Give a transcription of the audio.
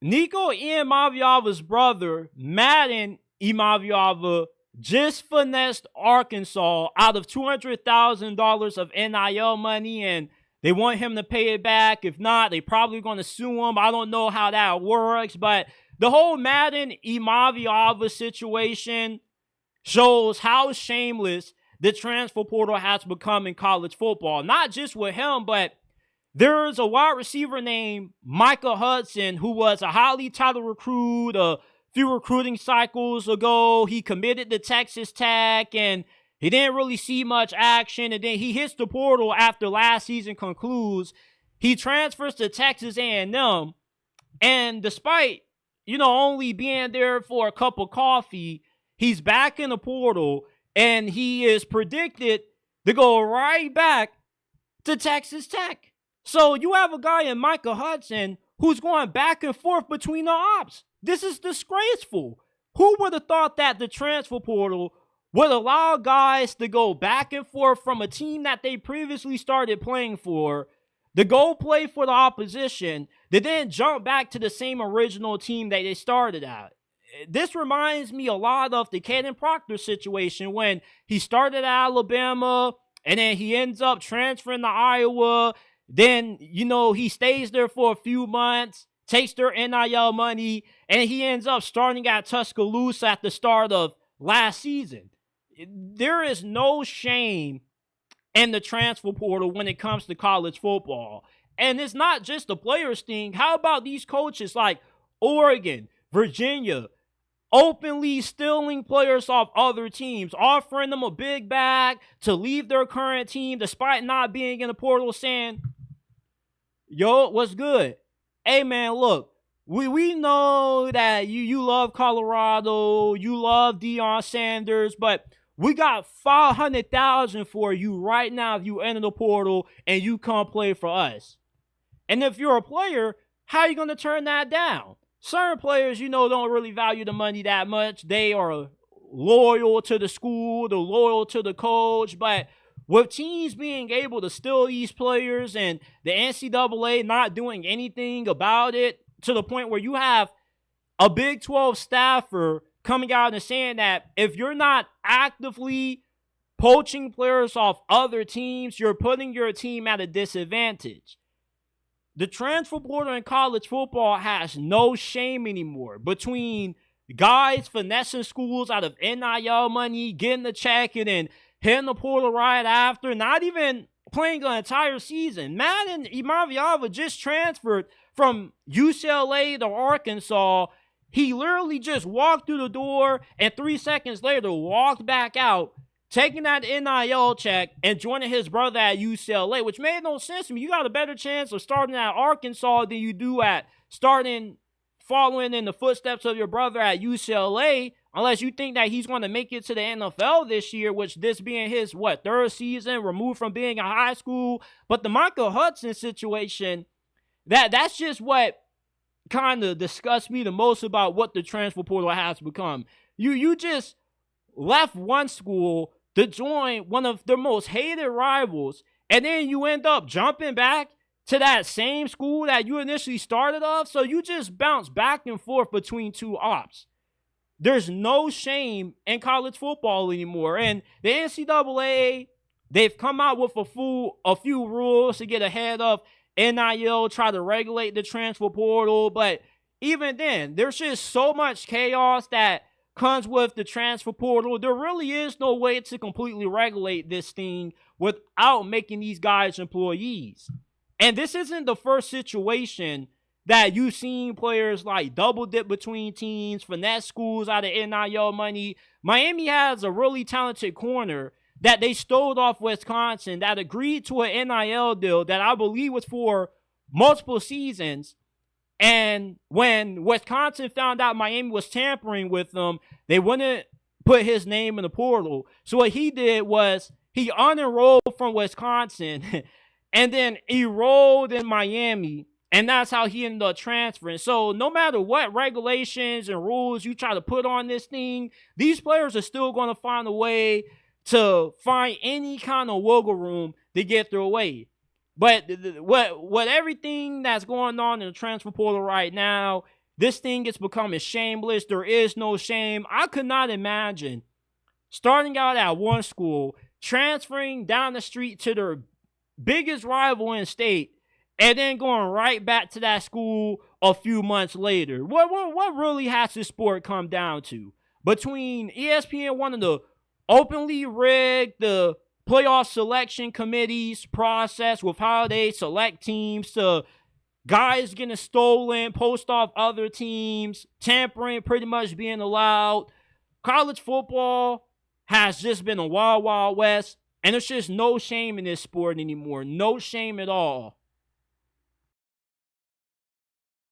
Nico Iamaleava's brother, Madden Iamaleava, just finessed Arkansas out of $200,000 of NIL money, and they want him to pay it back. If not, they probably going to sue him. I don't know how that works, but the whole Madden Iamaleava situation shows how shameless the transfer portal has become in college football. Not just with him, but there's a wide receiver named Micah Hudson who was a highly touted recruit a few recruiting cycles ago. He committed to Texas Tech and he didn't really see much action. And then he hits the portal after last season concludes. He transfers to Texas A&M. And despite, only being there for a cup of coffee, he's back in the portal and he is predicted to go right back to Texas Tech. So you have a guy in Micah Hudson who's going back and forth between the ops. This is disgraceful. Who would have thought that the transfer portal would allow guys to go back and forth from a team that they previously started playing for, to go play for the opposition, to then jump back to the same original team that they started at? This reminds me a lot of the Caden Proctor situation when he started at Alabama and then he ends up transferring to Iowa. Then, he stays there for a few months, takes their NIL money, and he ends up starting at Tuscaloosa at the start of last season. There is no shame in the transfer portal when it comes to college football. And it's not just the players thing. How about these coaches like Oregon, Virginia, openly stealing players off other teams, offering them a big bag to leave their current team despite not being in the portal, saying, yo, what's good? Hey, man, look, we know that you love Colorado, you love Deion Sanders, but we got $500,000 for you right now if you enter the portal and you come play for us. And if you're a player, how are you going to turn that down? Certain players, don't really value the money that much. They are loyal to the school, they're loyal to the coach, but with teams being able to steal these players and the NCAA not doing anything about it, to the point where you have a Big 12 staffer coming out and saying that if you're not actively poaching players off other teams, you're putting your team at a disadvantage. The transfer portal in college football has no shame anymore. Between guys finessing schools out of NIL money, getting the check, and then hitting the portal right after, not even playing an entire season. Madden Iamaleava just transferred from UCLA to Arkansas. He literally just walked through the door and 3 seconds later walked back out, taking that NIL check and joining his brother at UCLA, which made no sense to me. You got a better chance of starting at Arkansas than you do at following in the footsteps of your brother at UCLA, unless you think that he's going to make it to the NFL this year, which this being his, third season removed from being in high school. But the Micah Hudson situation, that's just what kind of disgusts me the most about what the transfer portal has become. You just left one school to join one of their most hated rivals, and then you end up jumping back to that same school that you initially started off. So you just bounce back and forth between two ops. There's no shame in college football anymore. And the NCAA, they've come out with a few rules to get ahead of NIL, try to regulate the transfer portal. But even then, there's just so much chaos that comes with the transfer portal. There really is no way to completely regulate this thing without making these guys employees. And this isn't the first situation that you've seen players like double dip between teams, finesse schools out of NIL money. Miami has a really talented corner that they stole off Wisconsin that agreed to an NIL deal that I believe was for multiple seasons. And when Wisconsin found out Miami was tampering with them, they wouldn't put his name in the portal. So what he did was he unenrolled from Wisconsin and then enrolled in Miami. And that's how he ended up transferring. So no matter what regulations and rules you try to put on this thing, these players are still going to find a way to find any kind of wiggle room to get their way. But what everything that's going on in the transfer portal right now, this thing is becoming shameless. There is no shame. I could not imagine starting out at one school, transferring down the street to their biggest rival in state, and then going right back to that school a few months later. What really has this sport come down to? Between ESPN wanting to openly rig the playoff selection committee's process with how they select teams, to guys getting stolen, post off other teams, tampering pretty much being allowed, college football has just been a wild, wild west. And there's just no shame in this sport anymore. No shame at all.